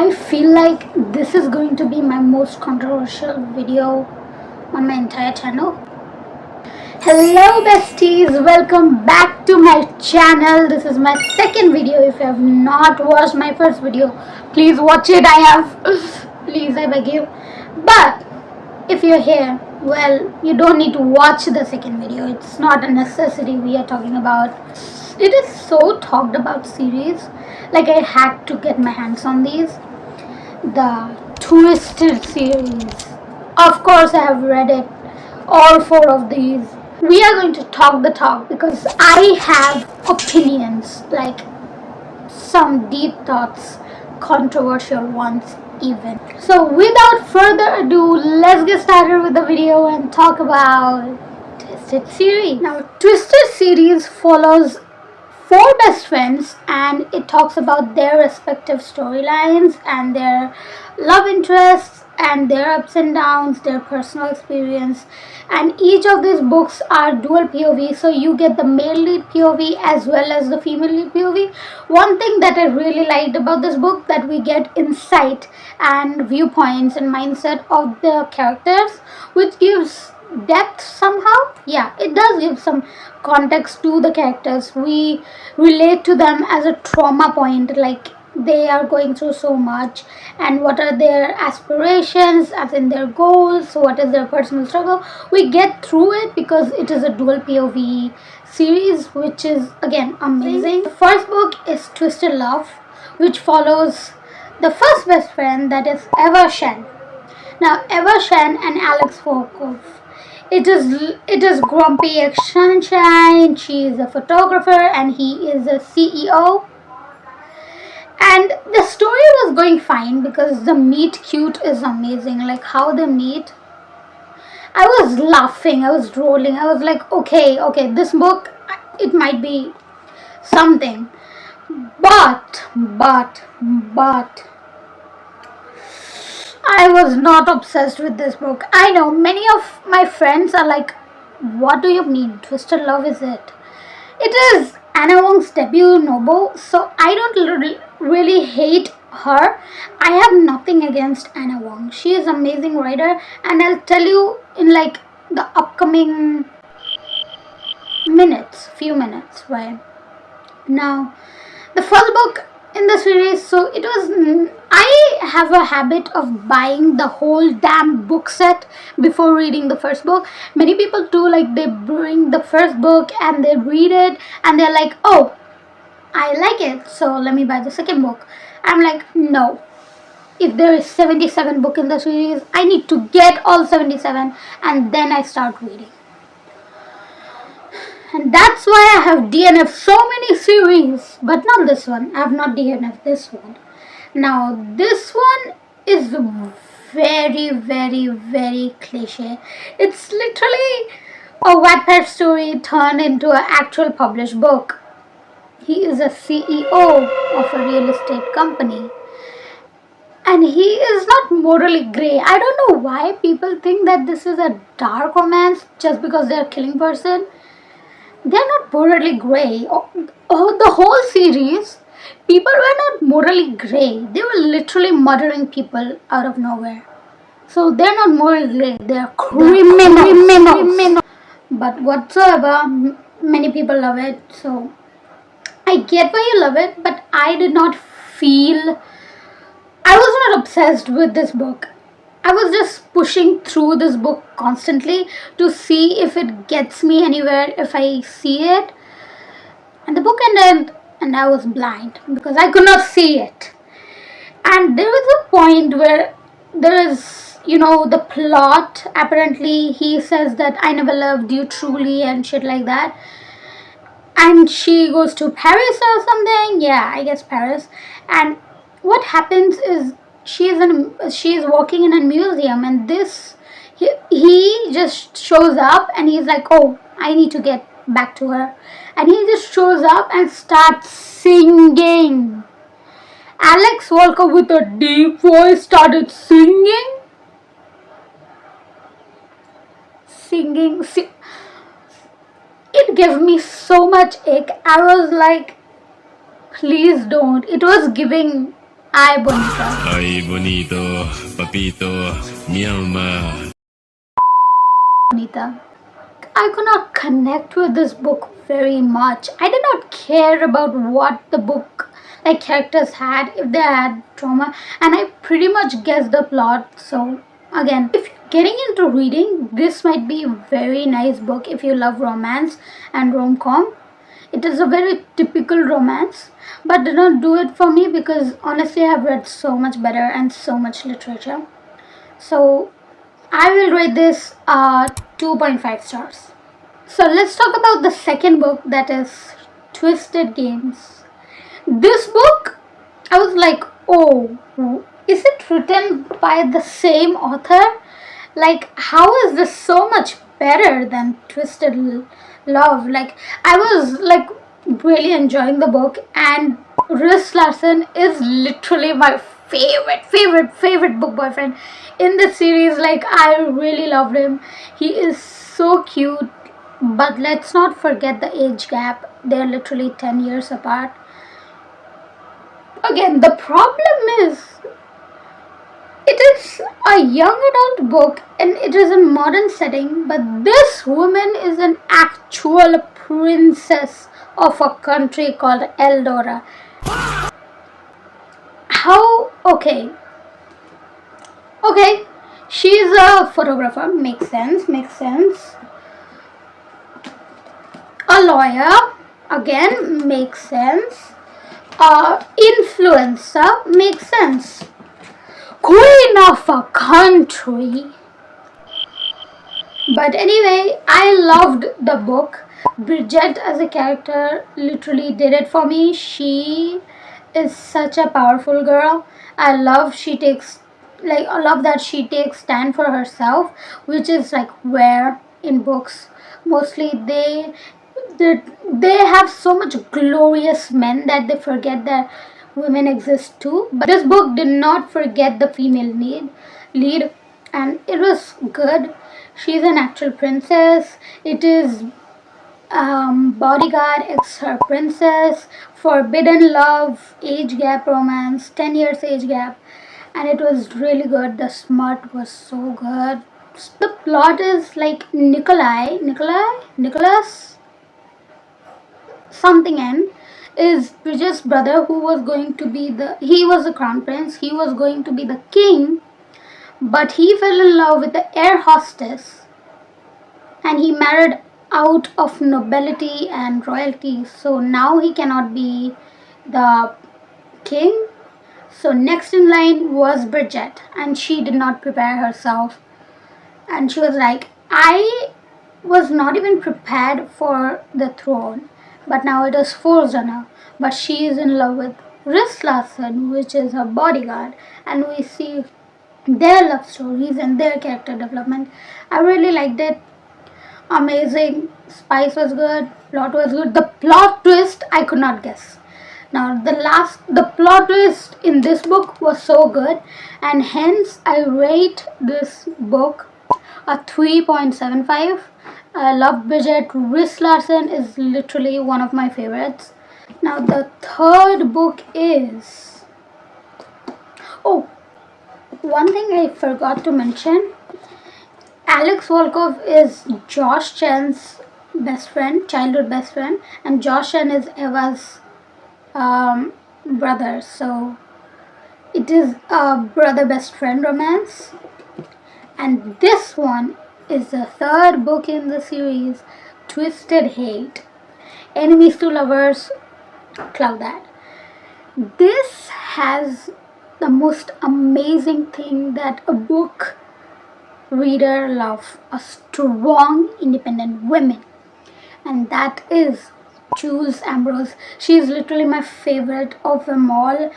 I feel like this is going to be my most controversial video on my entire channel. Hello besties, welcome back to my channel. This is my second video. If you have not watched my first video, please watch it. I have. Please, I beg you. But if you're here, well, you don't need to watch the second video. It's not a necessity. We are talking about, it is so talked about series, like I had to get my hands on these. The Twisted series. Of course I have read it, all four of these. We are going to talk the talk because I have opinions, like some deep thoughts, controversial ones even. So without further ado, let's get started with the video and talk about Twisted series. Now Twisted series follows four best friends and it talks about their respective storylines and their love interests and their ups and downs, their personal experience, and each of these books are dual POV, so you get the male lead POV as well as the female lead POV. One thing that I really liked about this book, that we get insight and viewpoints and mindset of the characters, which gives depth somehow. Yeah, it does give some context to the characters. We relate to them as a trauma point, like they are going through so much and what are their aspirations, as in their goals, what is their personal struggle. We get through it because it is a dual POV series, which is again amazing. The first book is Twisted Love, which follows the first best friend, that is Eva Shen. Now Eva Shen and Alex Volkov, it is Grumpy X Sunshine. She is a photographer and he is a CEO. And the story was going fine because the meet cute is amazing. Like how they meet, I was laughing, I was rolling. I was like, okay, this book, it might be something. But I was not obsessed with this book. I know many of my friends are like, what do you mean? Twisted Love is it? It is Ana Huang's debut novel, so I don't really hate her. I have nothing against Ana Huang. She is an amazing writer, and I'll tell you in like the upcoming few minutes, right? Now, the first book in the series, so it was, I have a habit of buying the whole damn book set before reading the first book. Many people do, like they bring the first book and they read it and they're like, oh, I like it, so let me buy the second book. I'm like, no. If there is 77 book in the series, I need to get all 77 and then I start reading. And that's why I have DNF so many series, but not this one. I have not DNF this one. Now this one is very cliche. It's literally a Wattpad story turned into an actual published book. He is a CEO of a real estate company. And he is not morally grey. I don't know why people think that this is a dark romance just because they are killing person. They're not morally grey. The whole series, people were not morally grey. They were literally murdering people out of nowhere. So they're not morally grey. They're criminals. But whatsoever, many people love it. So I get why you love it, but I did not feel, I was not obsessed with this book. I was just pushing through this book constantly to see if it gets me anywhere, if I see it. And the book ended and I was blind because I could not see it. And there was a point where there is, the plot. Apparently he says that I never loved you truly and shit like that. And she goes to Paris or something. Yeah, I guess Paris. And what happens is she is walking in a museum, and he just shows up and he's like, oh, I need to get back to her, and he just shows up and starts singing. Alex Walker with a deep voice started singing. It gave me so much ick. I was like, please don't. It was giving Ay bonita. Ay, bonito, papito, mi alma. Bonita. I could not connect with this book very much. I did not care about what the book like characters had, if they had trauma, and I pretty much guessed the plot. So again, if you're getting into reading, this might be a very nice book if you love romance and rom-com. It is a very typical romance, but did not do it for me because honestly I've read so much better and so much literature. So I will rate this 2.5 stars. So let's talk about the second book, that is Twisted Games. This book, I was like, oh, is it written by the same author? Like, how is this so much better than Love? Like, I was like really enjoying the book, and Riss Larson is literally my favorite book boyfriend in the series. Like, I really loved him. He is so cute, but let's not forget the age gap. They're literally 10 years apart. Again, the problem is it is a young adult book and it is a modern setting, but this woman is an actual princess of a country called Eldora. How? Okay. Okay. She's a photographer. Makes sense. A lawyer. Again, makes sense. Influencer. Makes sense. Queen of a country. But anyway, I loved the book. Bridget as a character literally did it for me. She is such a powerful girl. I love that she takes stand for herself, which is like rare in books. Mostly they have so much glorious men that they forget that women exist too. But this book did not forget the female lead, and it was good. She's an actual princess. It is bodyguard ex her princess, forbidden love, age gap romance, 10 years age gap, and it was really good. The smut was so good. The plot is like Nicholas something N is Bridget's brother, who was going to be he was the crown prince, he was going to be the king, but he fell in love with the air hostess and he married out of nobility and royalty, so now he cannot be the king. So next in line was Bridget, and she did not prepare herself, and she was like, I was not even prepared for the throne, but now it is forced on her. But she is in love with Riss Larson, which is her bodyguard, and we see their love stories and their character development. I really liked it. Amazing. Spice was good. Plot was good. The plot twist I could not guess. Now the plot twist in this book was so good, and hence I rate this book a 3.75. I love Bridget. Riss Larson is literally one of my favorites. Now the third book is, oh, one thing I forgot to mention. Alex Volkov is Josh Chen's best friend, childhood best friend, and Josh Chen is Eva's brother. So it is a brother best friend romance. And this one is the third book in the series, Twisted Hate. Enemies to lovers, cloud that. This has the most amazing thing that a book reader love, a strong independent woman, and that is Jules Ambrose. She is literally my favorite of them all.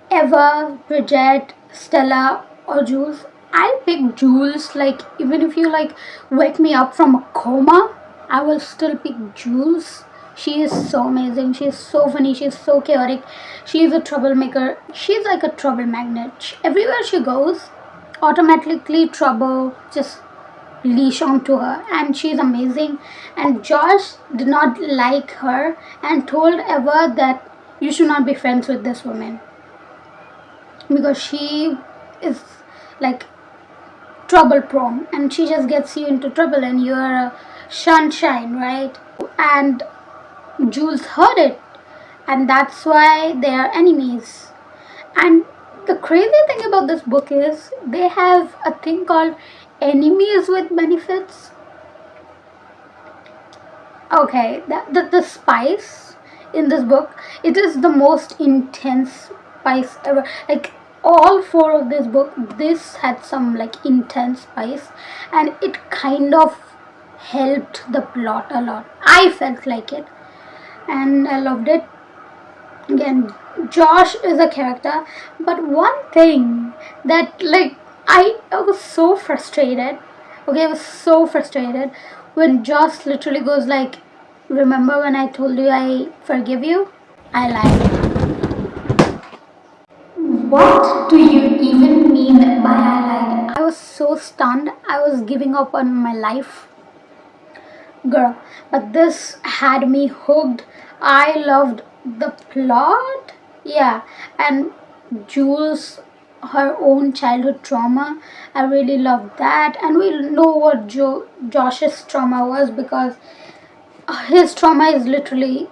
Eva, Bridget, Stella, or Jules. I'll pick Jules. Like, even if you like wake me up from a coma, I will still pick Jules. She is so amazing. She is so funny. She is so chaotic. She is a troublemaker. She's like a trouble magnet. Everywhere she goes, automatically trouble just leash onto her, and she's amazing. And Josh did not like her and told Eva that you should not be friends with this woman. because she is like trouble prone, and she just gets you into trouble, and you're a sunshine, right? And Jules heard it, and that's why they are enemies. And the crazy thing about this book is they have a thing called enemies with benefits. Okay, the spice in this book, it is the most intense spice ever. Like all four of this book, this had some like intense spice, and it kind of helped the plot a lot. I felt like it, and I loved it. Again, Josh is a character, but one thing that like I was so frustrated. Okay, I was so frustrated when Josh literally goes like, "Remember when I told you I forgive you? I lied." What do you even mean by I lied? I was so stunned. I was giving up on my life, girl. But this had me hooked. I loved the plot. Yeah, and Jules, her own childhood trauma. I really loved that, and we know what Josh's trauma was, because his trauma is literally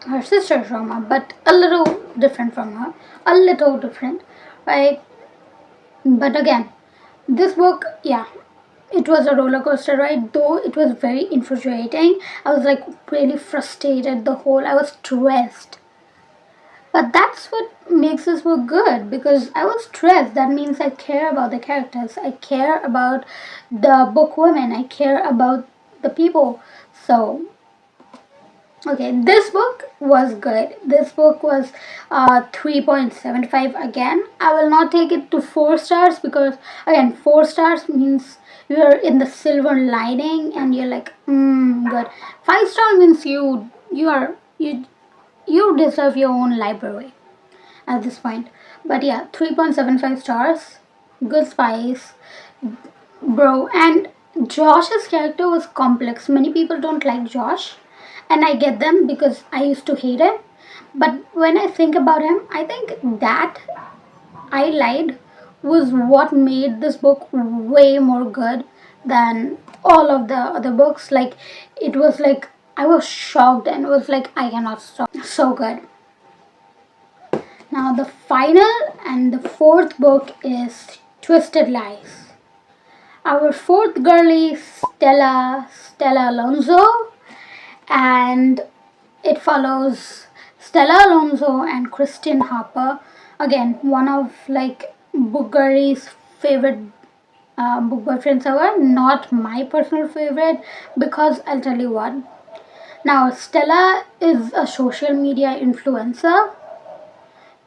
her sister's trauma, but a little different from her. A little different, right? But again, this book, yeah, it was a roller coaster ride, though it was very infuriating. I was like really frustrated the whole, I was stressed. But that's what makes this book good, because I was stressed. That means I care about the characters, I care about the book women, I care about the people. So okay, this book was good. This book was 3.75 again. I will not take it to 4 stars, because again, 4 stars means you're in the silver lining and you're like, good. 5 star means you deserve your own library at this point. But yeah, 3.75 stars. Good spice, bro. And Josh's character was complex. Many people don't like Josh, and I get them because I used to hate him. But when I think about him, I think that I lied was what made this book way more good than all of the other books. Like, it was like I was shocked and was like, I cannot stop. So good. Now, the final and the fourth book is Twisted Lies. Our fourth girl is Stella Alonso, and it follows Stella Alonso and Kristen Harper. Again, one of like Book Girlie's favorite book boyfriends ever. Not my personal favorite, because I'll tell you what. Now, Stella is a social media influencer,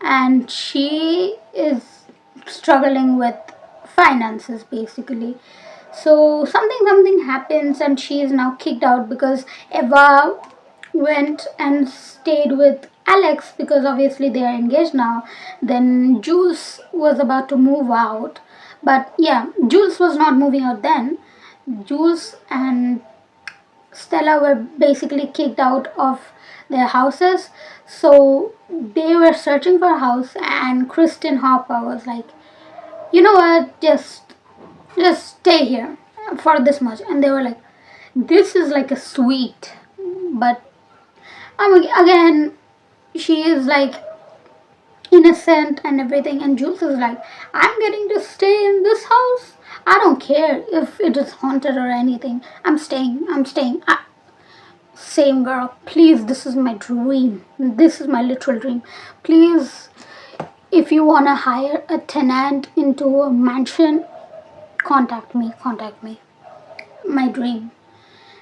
and she is struggling with finances basically. So something happens, and she is now kicked out because Eva went and stayed with Alex, because obviously they are engaged now. Then Jules was about to move out, but yeah, Jules was not moving out then. Jules and Stella were basically kicked out of their houses, so they were searching for a house, and Kristen Harper was like, you know what, just stay here for this much. And they were like, this is like a suite, but again, she is like innocent and everything, and Jules is like, I'm getting to stay in this house, I don't care if it is haunted or anything, I'm staying. Same girl, please, this is my dream, this is my literal dream. Please, if you want to hire a tenant into a mansion, contact me. My dream.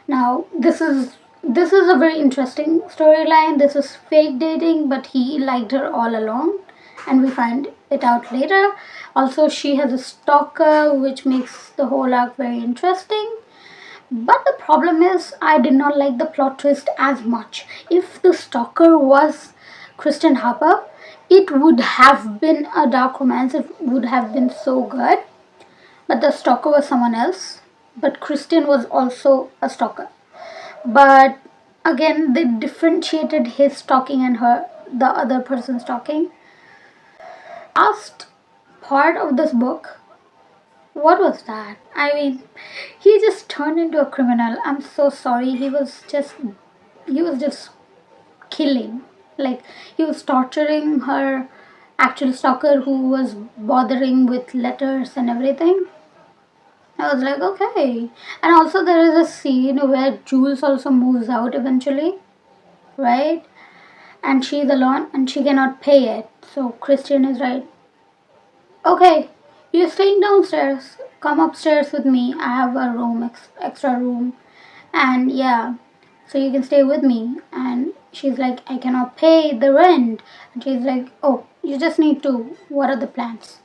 Now, this is a very interesting storyline. This is fake dating, but he liked her all along, and we find it out later. Also, she has a stalker, which makes the whole arc very interesting. But the problem is, I did not like the plot twist as much. If the stalker was Kristen Harper, it would have been a dark romance. It would have been so good. But the stalker was someone else. But Kristen was also a stalker. But again, they differentiated his stalking and the other person's stalking. last part of this book, what was that? I mean, he just turned into a criminal. I'm so sorry. He was just killing. Like, he was torturing her actual stalker who was bothering with letters and everything. I was like, okay. And also, there is a scene where Jules also moves out eventually, right? And she's alone and she cannot pay it. So Christian is right. Okay, you're staying downstairs. Come upstairs with me. I have a room, extra room. And yeah, so you can stay with me. And she's like, I cannot pay the rent. And she's like, oh, you just need to. What are the plans?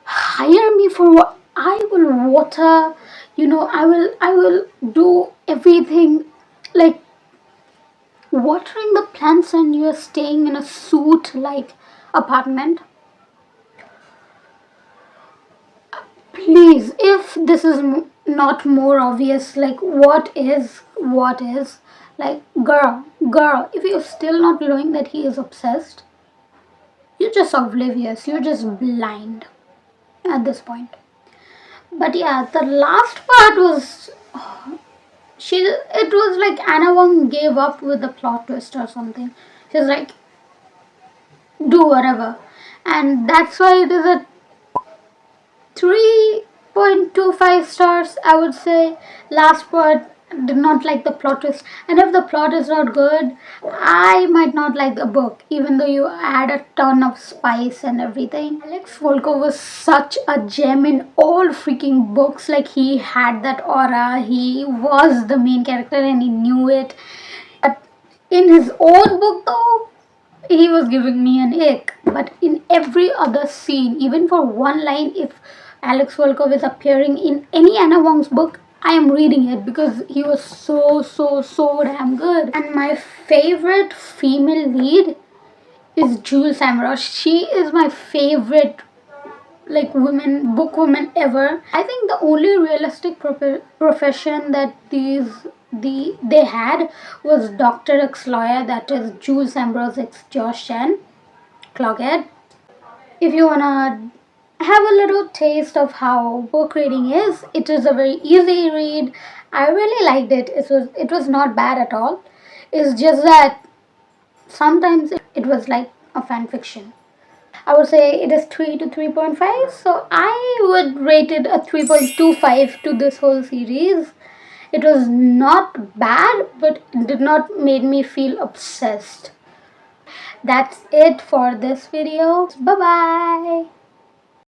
Hire me for what? I will water, I will do everything, like watering the plants, and you're staying in a suit like apartment. Please, if this is not more obvious, like what is, like, girl, if you're still not knowing that he is obsessed, you're just oblivious, you're just blind at this point. But yeah, the last part was, it was like Ana Huang gave up with the plot twist or something. She's like, do whatever. And that's why it is a 3.25 stars, I would say. Last part, did not like the plot twist. And if the plot is not good, I might not like the book, even though you add a ton of spice and everything. Alex Volkov was such a gem in all freaking books. Like, he had that aura, he was the main character and he knew it. But in his own book, though, he was giving me an ick. But in every other scene, even for one line, if Alex Volkov is appearing in any Anna Wong's book, I am reading it because he was so damn good. And my favorite female lead is Jules Samra. She is my favorite, like, book woman ever. I think the only realistic profession that they had was Dr. X lawyer, that is Jules Ambrose X Josh Chen, Clockhead. If you wanna have a little taste of how book reading is, it is a very easy read. I really liked it. It was not bad at all. It's just that sometimes it was like a fan fiction. I would say it is 3 to 3.5, so I would rate it a 3.25 to this whole series. It was not bad, but it did not make me feel obsessed. That's it for this video. Bye bye.